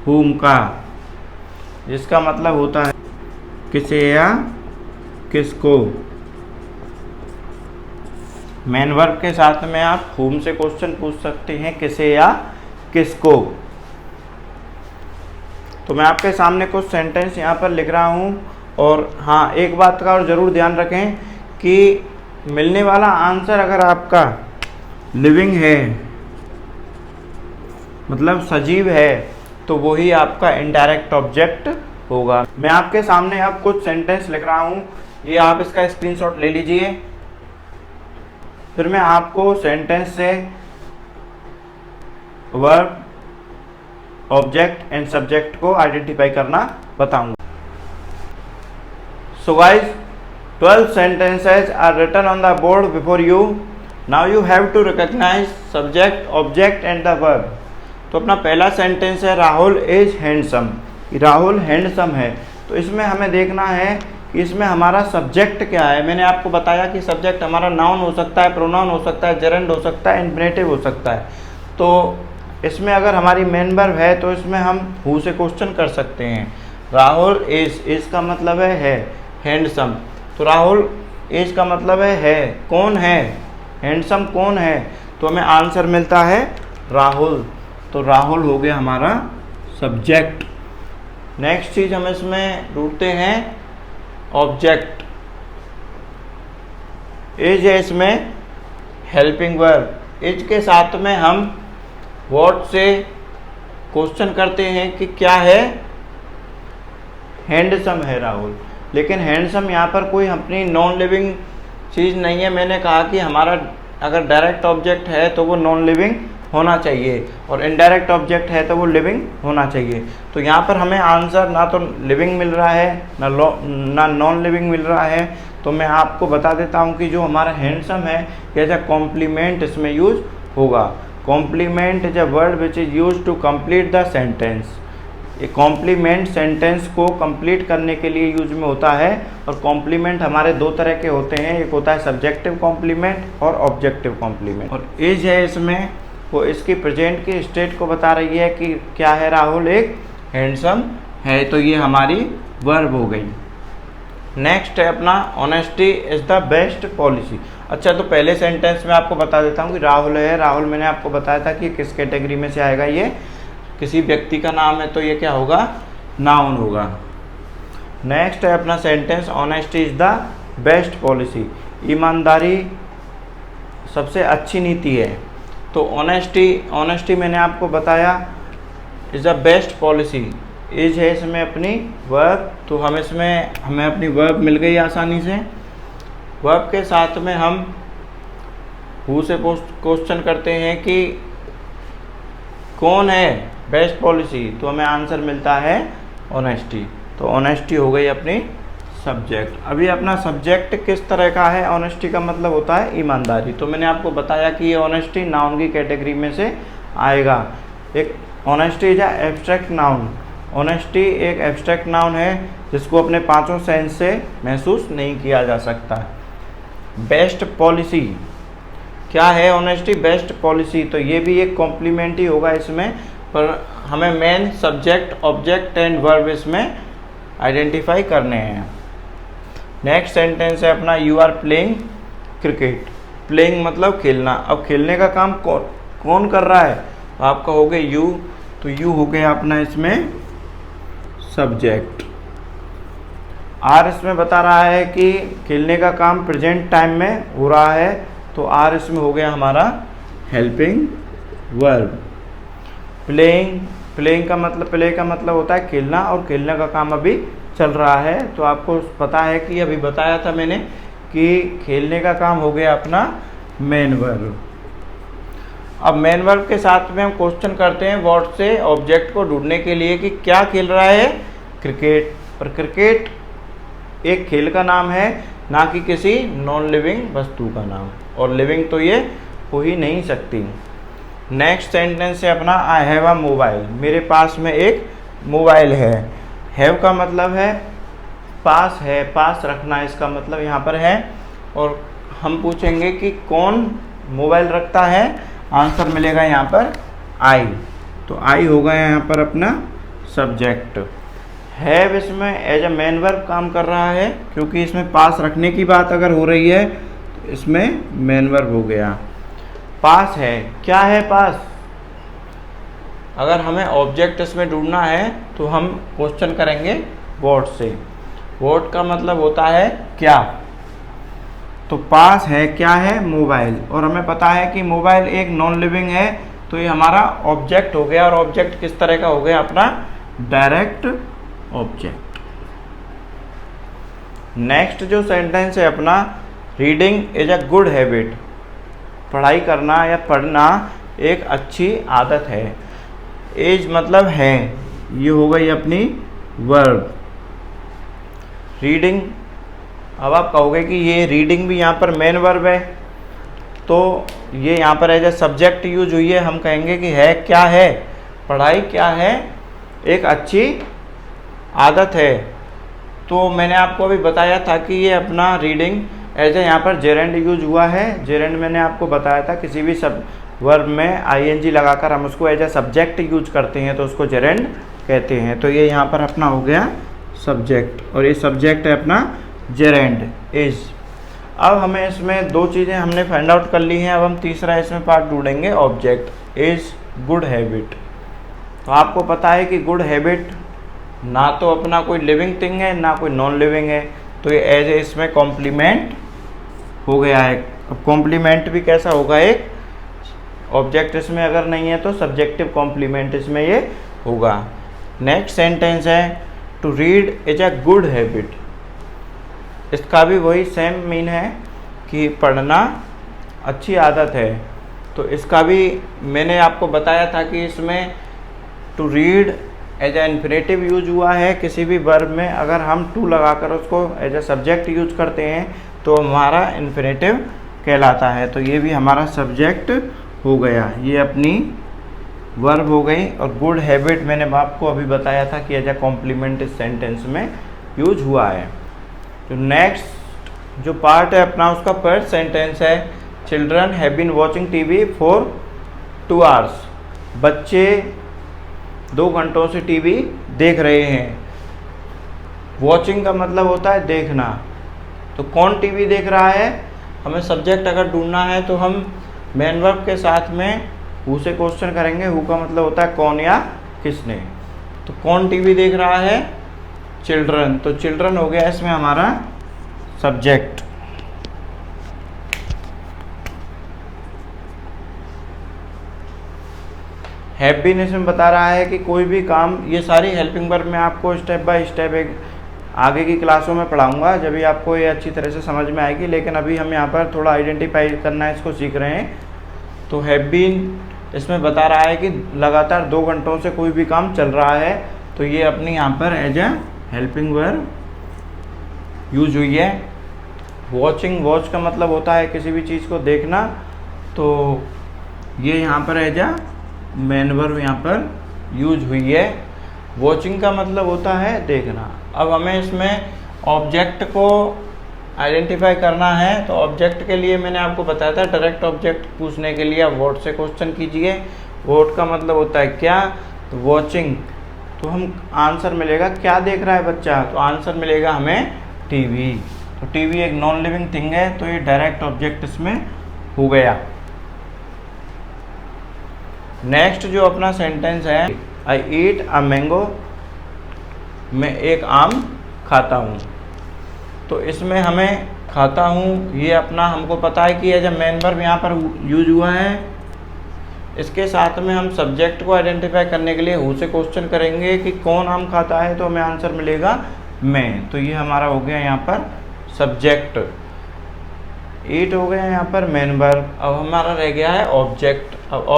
whom का जिसका मतलब होता है किसे या किसको। मेन वर्ब के साथ में आप whom से क्वेश्चन पूछ सकते हैं, किसे या किसको। तो मैं आपके सामने कुछ सेंटेंस यहाँ पर लिख रहा हूँ। और हाँ, एक बात का और ज़रूर ध्यान रखें कि मिलने वाला आंसर अगर आपका लिविंग है, मतलब सजीव है, तो वही आपका इनडायरेक्ट ऑब्जेक्ट होगा। मैं आपके सामने अब कुछ सेंटेंस लिख रहा हूँ, ये आप इसका स्क्रीनशॉट ले लीजिए। फिर मैं आपको सेंटेंस से वर्ब, ऑब्जेक्ट एंड सब्जेक्ट को आइडेंटिफाई करना बताऊंगा। So guys, 12 sentences are written on the board before you. Now you have to recognize subject, object and the verb. तो अपना पहला सेंटेंस है Rahul is handsome. Rahul handsome है, तो इसमें हमें देखना है कि इसमें हमारा सब्जेक्ट क्या है। मैंने आपको बताया कि सब्जेक्ट हमारा नाउन हो सकता है, प्रोनाउन हो सकता है, जेरेंड हो सकता है, इन्फिनेटिव हो सकता है। तो इसमें अगर हमारी मेन वर्ब है तो इसमें हम हु से क्वेश्चन कर सकते हैं। राहुल इज का मतलब है हैंडसम, तो राहुल इज का मतलब है कौन है, हैंडसम कौन है, तो हमें आंसर मिलता है राहुल। तो राहुल हो गया हमारा सब्जेक्ट। नेक्स्ट चीज हम इसमें ढूंढते हैं ऑब्जेक्ट। इज है इसमें हेल्पिंग वर्ब। इज के साथ में हम व्हाट से क्वेश्चन करते हैं कि क्या है, हैंडसम है राहुल। लेकिन हैंडसम यहाँ पर कोई अपनी नॉन लिविंग चीज़ नहीं है। मैंने कहा कि हमारा अगर डायरेक्ट ऑब्जेक्ट है तो वो नॉन लिविंग होना चाहिए और इनडायरेक्ट ऑब्जेक्ट है तो वो लिविंग होना चाहिए। तो यहाँ पर हमें आंसर ना तो लिविंग मिल रहा है ना नॉन लिविंग मिल रहा है। तो मैं आपको बता देता हूँ कि जो हमारा हैंडसम है एज अ कॉम्प्लीमेंट इसमें यूज होगा। Compliment is a word which is use to complete the sentence. ये कॉम्प्लीमेंट सेंटेंस को कंप्लीट करने के लिए यूज में होता है। और कॉम्प्लीमेंट हमारे दो तरह के होते हैं, एक होता है सब्जेक्टिव कॉम्प्लीमेंट और ऑब्जेक्टिव कॉम्प्लीमेंट। और इज है इसमें वो इसकी प्रेजेंट की स्टेट को बता रही है कि क्या है, राहुल एक हैंडसम है, तो ये हमारी वर्ब हो गई। नेक्स्ट है अपना honesty is the best policy. अच्छा, तो पहले सेंटेंस में आपको बता देता हूँ कि राहुल है। राहुल मैंने आपको बताया था कि किस कैटेगरी में से आएगा, ये किसी व्यक्ति का नाम है तो ये क्या होगा, नाउन होगा। नेक्स्ट है अपना sentence honesty is the best policy. ईमानदारी सबसे अच्छी नीति है। तो ऑनेस्टी मैंने आपको बताया is the best policy. Is है इसमें अपनी वर्ब, तो हमें अपनी वर्ब मिल गई आसानी से। वर्ब के साथ में हम हु से क्वेश्चन करते हैं कि कौन है बेस्ट पॉलिसी, तो हमें आंसर मिलता है ऑनेस्टी। तो ऑनेस्टी हो गई अपनी सब्जेक्ट। अभी अपना सब्जेक्ट किस तरह का है, ऑनेस्टी का मतलब होता है ईमानदारी। तो मैंने आपको बताया कि ये ऑनेस्टी नाउन की कैटेगरी में से आएगा। एक honesty is abstract noun. Honesty एक एब्स्ट्रैक्ट नाउन है जिसको अपने पांचों सेंस से महसूस नहीं किया जा सकता। बेस्ट पॉलिसी क्या है, ऑनेस्टी बेस्ट पॉलिसी, तो ये भी एक कॉम्प्लीमेंट ही होगा इसमें, पर हमें main subject, object and verb इसमें आइडेंटिफाई करने हैं। नेक्स्ट सेंटेंस है अपना you are playing cricket. Playing मतलब खेलना। अब खेलने का काम कौन कर रहा है, तो आपका हो गया यू, तो यू हो गया अपना इसमें सब्जेक्ट। आर इसमें बता रहा है कि खेलने का काम प्रेजेंट टाइम में हो रहा है, तो आर इसमें हो गया हमारा हेल्पिंग वर्ब। प्लेइंग का मतलब, प्ले का मतलब होता है खेलना, और खेलने का काम अभी चल रहा है। तो आपको पता है कि अभी बताया था मैंने कि खेलने का काम हो गया अपना मेन वर्ब। अब मेन वर्ब के साथ में हम क्वेश्चन करते हैं वर्ड से ऑब्जेक्ट को ढूंढने के लिए कि क्या खेल रहा है, क्रिकेट। और क्रिकेट एक खेल का नाम है, ना कि किसी नॉन लिविंग वस्तु का नाम, और लिविंग तो ये हो ही नहीं सकती। नेक्स्ट सेंटेंस है अपना आई हैव अ मोबाइल। मेरे पास में एक मोबाइल है। हैव का मतलब है पास है, पास रखना इसका मतलब यहाँ पर है। और हम पूछेंगे कि कौन मोबाइल रखता है, आंसर मिलेगा यहाँ पर आई। तो आई हो गया यहाँ पर अपना सब्जेक्ट। हैव इसमें एज अ मेन वर्ब काम कर रहा है, क्योंकि इसमें पास रखने की बात अगर हो रही है तो इसमें मेन वर्ब हो गया। पास है, क्या है पास? अगर हमें ऑब्जेक्ट इसमें ढूंढना है तो हम क्वेश्चन करेंगे व्हाट से। व्हाट का मतलब होता है क्या। तो पास है, क्या है? मोबाइल। और हमें पता है कि मोबाइल एक नॉन लिविंग है, तो ये हमारा ऑब्जेक्ट हो गया। और ऑब्जेक्ट किस तरह का हो गया? अपना डायरेक्ट ऑब्जेक्ट। नेक्स्ट जो सेंटेंस है अपना, reading is a good habit. पढ़ाई करना या पढ़ना एक अच्छी आदत है। एज मतलब है, ये हो गई अपनी वर्ब। रीडिंग, अब आप कहोगे कि ये रीडिंग भी यहाँ पर मेन वर्ब है, तो ये यहाँ पर एज ए सब्जेक्ट यूज हुई है। हम कहेंगे कि है, क्या है? पढ़ाई क्या है? एक अच्छी आदत है। तो मैंने आपको अभी बताया था कि ये अपना रीडिंग एज ए यहाँ पर जेरेंड यूज हुआ है। जेरेंड मैंने आपको बताया था, किसी भी सब वर्ब में आईएनजी लगाकर हम उसको एज ए सब्जेक्ट यूज करते हैं तो उसको जेरेंड कहते हैं। तो ये यहाँ पर अपना हो गया सब्जेक्ट, और ये सब्जेक्ट है अपना जेरेंड इज। अब हमें इसमें दो चीज़ें हमने फाइंड आउट कर ली हैं। अब हम तीसरा इसमें पार्ट ढूंढेंगे, ऑब्जेक्ट इज गुड हैबिट। तो आपको पता है कि गुड हैबिट ना तो अपना कोई लिविंग थिंग है ना कोई नॉन लिविंग है, तो ये एज ए इसमें कॉम्प्लीमेंट हो गया है। अब कॉम्प्लीमेंट भी कैसा होगा? एक ऑब्जेक्ट इसमें अगर नहीं है तो सब्जेक्टिव कॉम्प्लीमेंट इसमें ये होगा। नेक्स्ट सेंटेंस है, to read is a good habit. इसका भी वही सेम मीन है कि पढ़ना अच्छी आदत है। तो इसका भी मैंने आपको बताया था कि इसमें to read as a infinitive use हुआ है। किसी भी वर्ब में अगर हम टू लगाकर उसको एज ए सब्जेक्ट यूज करते हैं तो हमारा इन्फिनेटिव कहलाता है। तो ये भी हमारा सब्जेक्ट हो गया, ये अपनी वर्ब हो गई। और गुड हैबिट मैंने आपको अभी बताया था कि एज ए कॉम्प्लीमेंट इस सेंटेंस में यूज हुआ है। तो नेक्स्ट जो पार्ट है अपना, उसका फर्स्ट सेंटेंस है, children have been watching TV for 2 hours. बच्चे 2 घंटों से टीवी देख रहे हैं। वॉचिंग का मतलब होता है देखना। तो कौन टीवी देख रहा है? हमें सब्जेक्ट अगर ढूंढना है तो हम मेन वर्ब के साथ में हु से क्वेश्चन करेंगे। हु का मतलब होता है कौन या किसने। तो कौन टीवी देख रहा है? चिल्ड्रन। तो चिल्ड्रन हो गया इसमें हमारा सब्जेक्ट। हैव बीन इसमें बता रहा है कि कोई भी काम, ये सारी हेल्पिंग वर्ब में आपको स्टेप बाय स्टेप एक आगे की क्लासों में पढ़ाऊंगा, जब भी आपको ये अच्छी तरह से समझ में आएगी। लेकिन अभी हम यहाँ पर थोड़ा आइडेंटिफाई करना है, इसको सीख रहे हैं। तो हैव बीन इसमें बता रहा है कि लगातार 2 घंटों से कोई भी काम चल रहा है, तो ये अपनी यहाँ पर as a helping verb use हुई है। वॉचिंग, वॉच का मतलब होता है किसी भी चीज़ को देखना, तो ये यहाँ पर एज ए मेन वर्ब यहाँ पर यूज हुई है। वॉचिंग का मतलब होता है देखना। अब हमें इसमें ऑब्जेक्ट को आइडेंटिफाई करना है। तो ऑब्जेक्ट के लिए मैंने आपको बताया था, डायरेक्ट ऑब्जेक्ट पूछने के लिए आप व्हाट से क्वेश्चन कीजिए। व्हाट का मतलब होता है क्या, तो वॉचिंग, तो हम आंसर मिलेगा क्या देख रहा है बच्चा, तो आंसर मिलेगा हमें टीवी। तो टीवी एक नॉन लिविंग थिंग है, तो ये डायरेक्ट ऑब्जेक्ट इसमें हो गया। नेक्स्ट जो अपना सेंटेंस है, आई ईट अ मैंगो, मैं एक आम खाता हूँ। तो इसमें हमें खाता हूँ, ये अपना हमको पता है कि एज ए मेन वर्ब यहाँ पर यूज हुआ है। इसके साथ में हम सब्जेक्ट को आइडेंटिफाई करने के लिए हु से क्वेश्चन करेंगे कि कौन आम खाता है, तो हमें आंसर मिलेगा मैं। तो ये हमारा हो गया यहाँ पर सब्जेक्ट। ईट हो गया यहाँ पर मेन वर्ब। अब हमारा रह गया है ऑब्जेक्ट। अब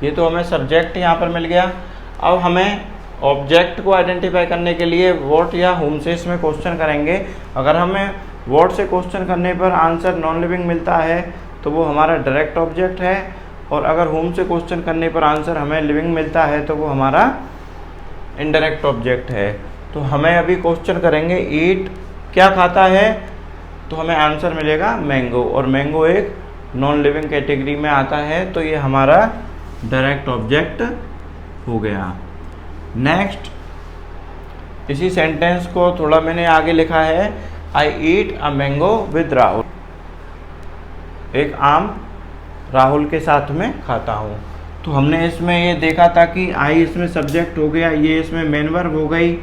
ये तो हमें सब्जेक्ट यहाँ पर मिल गया। अब हमें ऑब्जेक्ट को आइडेंटिफाई करने के लिए व्हाट या हुम से इसमें क्वेश्चन करेंगे। अगर हमें व्हाट से क्वेश्चन करने पर आंसर नॉन लिविंग मिलता है तो वो हमारा डायरेक्ट ऑब्जेक्ट है, और अगर हुम से क्वेश्चन करने पर आंसर हमें लिविंग मिलता है तो वो हमारा इनडायरेक्ट ऑब्जेक्ट है। तो हमें अभी क्वेश्चन करेंगे ईट क्या खाता है, तो हमें आंसर मिलेगा मैंगो, और मैंगो एक नॉन लिविंग कैटेगरी में आता है, तो ये हमारा डायरेक्ट ऑब्जेक्ट हो गया। नेक्स्ट इसी सेंटेंस को थोड़ा मैंने आगे लिखा है, आई ईट अ मैंगो विद राहुल। एक आम राहुल के साथ में खाता हूँ। तो हमने इसमें ये देखा था कि आई इसमें सब्जेक्ट हो गया, ये इसमें मेन वर्ब हो गई,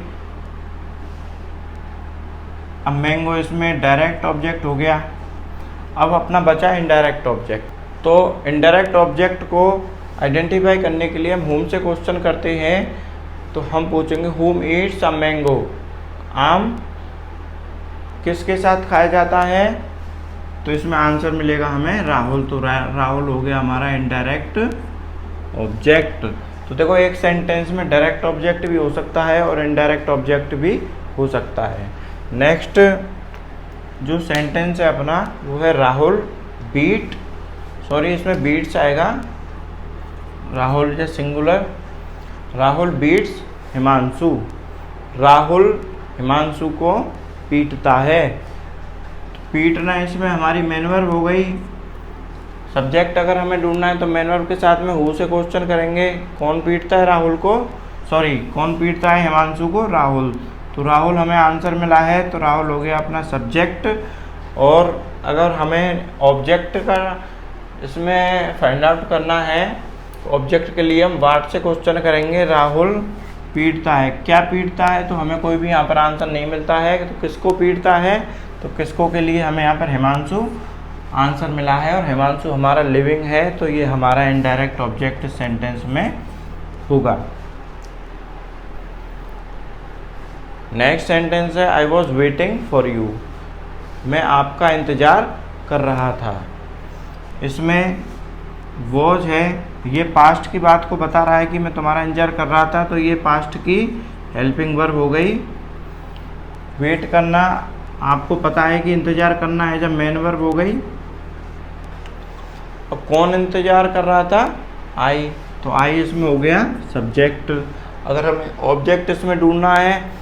अब मैंगो इसमें डायरेक्ट ऑब्जेक्ट हो गया। अब अपना बचा इनडायरेक्ट ऑब्जेक्ट। तो इनडायरेक्ट ऑब्जेक्ट को आइडेंटिफाई करने के लिए हम होम से क्वेश्चन करते हैं। तो हम पूछेंगे होम ईट्स अ मैंगो, आम किसके साथ खाया जाता है? तो इसमें आंसर मिलेगा हमें राहुल। तो राहुल हो गया हमारा इनडायरेक्ट ऑब्जेक्ट। तो देखो एक सेंटेंस में डायरेक्ट ऑब्जेक्ट भी हो सकता है और इनडायरेक्ट ऑब्जेक्ट भी हो सकता है। नेक्स्ट जो सेंटेंस है अपना वो है राहुल बीट, सॉरी इसमें बीट्स आएगा, राहुल जो सिंगुलर, राहुल बीट्स हिमांशु, राहुल हिमांशु को पीटता है। पीटना इसमें हमारी मेन वर्ब हो गई। सब्जेक्ट अगर हमें ढूंढना है तो मेन वर्ब के साथ में हु से क्वेश्चन करेंगे, कौन पीटता है राहुल को, सॉरी कौन पीटता है हिमांशु को, राहुल। तो राहुल हमें आंसर मिला है, तो राहुल हो गया अपना सब्जेक्ट। और अगर हमें ऑब्जेक्ट का इसमें फाइंड आउट करना है तो ऑब्जेक्ट के लिए हम वाट से क्वेश्चन करेंगे, राहुल पीटता है, क्या पीटता है? तो हमें कोई भी यहाँ पर आंसर नहीं मिलता है। तो किसको पीटता है? तो किसको के लिए हमें यहाँ पर हिमांशु आंसर मिला है, और हिमांशु हमारा लिविंग है, तो ये हमारा इनडायरेक्ट ऑब्जेक्ट सेंटेंस में होगा। नेक्स्ट सेंटेंस है I was waiting for you, मैं आपका इंतज़ार कर रहा था। इसमें वॉज है, ये पास्ट की बात को बता रहा है कि मैं तुम्हारा इंतजार कर रहा था, तो ये पास्ट की हेल्पिंग वर्ब हो गई। वेट करना आपको पता है कि इंतज़ार करना है, जब मेन वर्ब हो गई। अब कौन इंतज़ार कर रहा था? आई, तो आई इसमें हो गया सब्जेक्ट। अगर हमें ऑब्जेक्ट इसमें ढूंढना है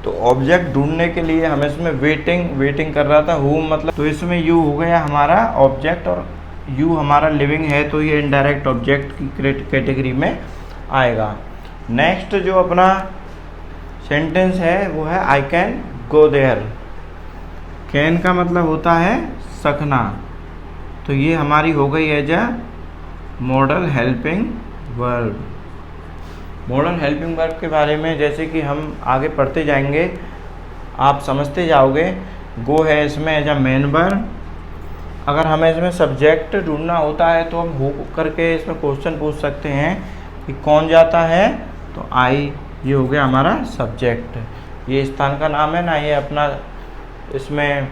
तो ऑब्जेक्ट ढूंढने के लिए हमें इसमें वेटिंग कर रहा था, हु मतलब, तो इसमें यू हो गया हमारा ऑब्जेक्ट, और यू हमारा लिविंग है, तो ये इनडायरेक्ट ऑब्जेक्ट की कैटेगरी में आएगा। नेक्स्ट जो अपना सेंटेंस है वो है I can go there. Can का मतलब होता है सकना, तो ये हमारी हो गई as a modal helping verb. Modal helping verb के बारे में जैसे कि हम आगे पढ़ते जाएंगे आप समझते जाओगे। गो है इसमें एज अ मेन वर्ब। अगर हमें इसमें सब्जेक्ट ढूंढना होता है तो हम हु करके इसमें क्वेश्चन पूछ सकते हैं कि कौन जाता है, तो आई, ये हो गया हमारा सब्जेक्ट। ये स्थान का नाम है ना, ये अपना इसमें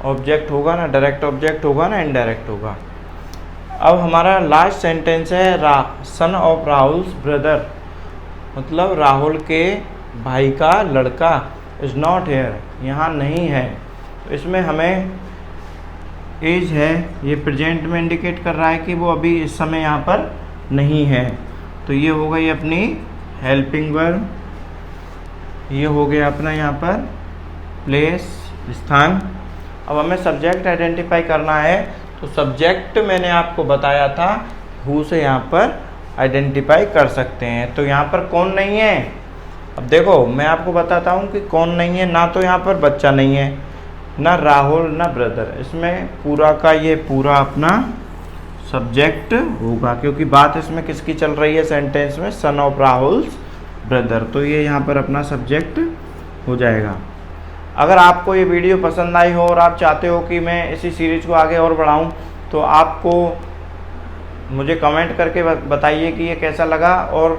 ऑब्जेक्ट होगा ना, डायरेक्ट ऑब्जेक्ट होगा ना, इनडायरेक्ट होगा। अब हमारा लास्ट सेंटेंस है सन ऑफ राहुल्स ब्रदर, मतलब राहुल के भाई का लड़का इज़ नॉट हेयर, यहाँ नहीं है। तो इसमें हमें एज है, ये प्रेजेंट में इंडिकेट कर रहा है कि वो अभी इस समय यहाँ पर नहीं है। तो ये हो गई अपनी हेल्पिंग वर्ब, ये हो गया अपना यहाँ पर प्लेस स्थान। अब हमें सब्जेक्ट आइडेंटिफाई करना है, तो सब्जेक्ट मैंने आपको बताया था हु से यहाँ पर आइडेंटिफाई कर सकते हैं। तो यहाँ पर कौन नहीं है? अब देखो मैं आपको बताता हूँ कि कौन नहीं है। ना तो यहाँ पर बच्चा नहीं है, ना राहुल, ना ब्रदर। इसमें पूरा का ये पूरा अपना सब्जेक्ट होगा, क्योंकि बात इसमें किसकी चल रही है सेंटेंस में, सन ऑफ राहुल्स ब्रदर। तो ये यहाँ पर अपना सब्जेक्ट हो जाएगा। अगर आपको ये वीडियो पसंद आई हो और आप चाहते हो कि मैं इसी सीरीज़ को आगे और बढ़ाऊँ, तो आपको मुझे कमेंट करके बताइए कि ये कैसा लगा। और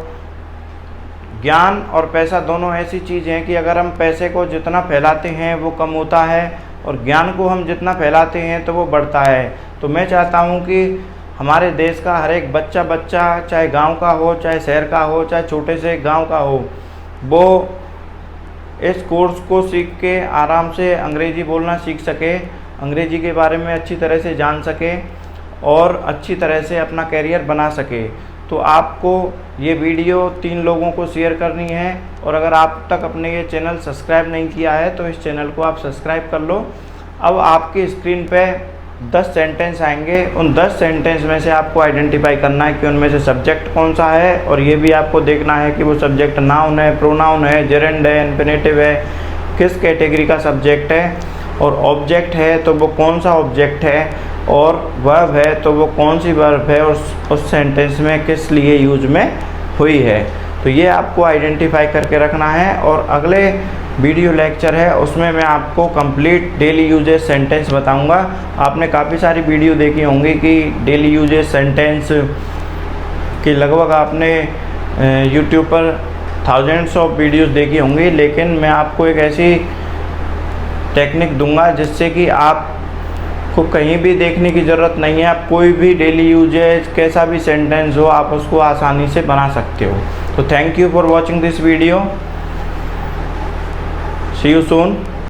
ज्ञान और पैसा दोनों ऐसी चीज़ हैं कि अगर हम पैसे को जितना फैलाते हैं वो कम होता है, और ज्ञान को हम जितना फैलाते हैं तो वो बढ़ता है। तो मैं चाहता हूँ कि हमारे देश का हर एक बच्चा चाहे गांव का हो, चाहे शहर का हो, चाहे छोटे से गांव का हो, वो इस कोर्स को सीख के आराम से अंग्रेज़ी बोलना सीख सके, अंग्रेज़ी के बारे में अच्छी तरह से जान सके और अच्छी तरह से अपना कैरियर बना सके। तो आपको ये वीडियो 3 लोगों को शेयर करनी है, और अगर आप तक अपने ये चैनल सब्सक्राइब नहीं किया है तो इस चैनल को आप सब्सक्राइब कर लो। अब आपकी स्क्रीन पे 10 सेंटेंस आएंगे। उन 10 सेंटेंस में से आपको आइडेंटिफाई करना है कि उनमें से सब्जेक्ट कौन सा है, और ये भी आपको देखना है कि वो सब्जेक्ट नाउन है, प्रोनाउन है, जेरेंड है, इन्फिनेटिव है, किस कैटेगरी का सब्जेक्ट है, और ऑब्जेक्ट है तो वो कौन सा ऑब्जेक्ट है, और वर्ब है तो वो कौन सी वर्ब है, और उस सेंटेंस में किस लिए यूज में हुई है। तो ये आपको आइडेंटिफाई करके रखना है। और अगले वीडियो लेक्चर है उसमें मैं आपको कंप्लीट डेली यूजेज सेंटेंस बताऊंगा। आपने काफ़ी सारी वीडियो देखी होंगी कि डेली यूजेज सेंटेंस की लगभग आपने यूट्यूब पर थाउजेंड्स ऑफ वीडियोस देखी होंगी, लेकिन मैं आपको एक ऐसी टेक्निक दूंगा जिससे कि आपको कहीं भी देखने की ज़रूरत नहीं है। आप कोई भी डेली यूजेज कैसा भी सेंटेंस हो आप उसको आसानी से बना सकते हो। तो thank you for watching this video. See you soon.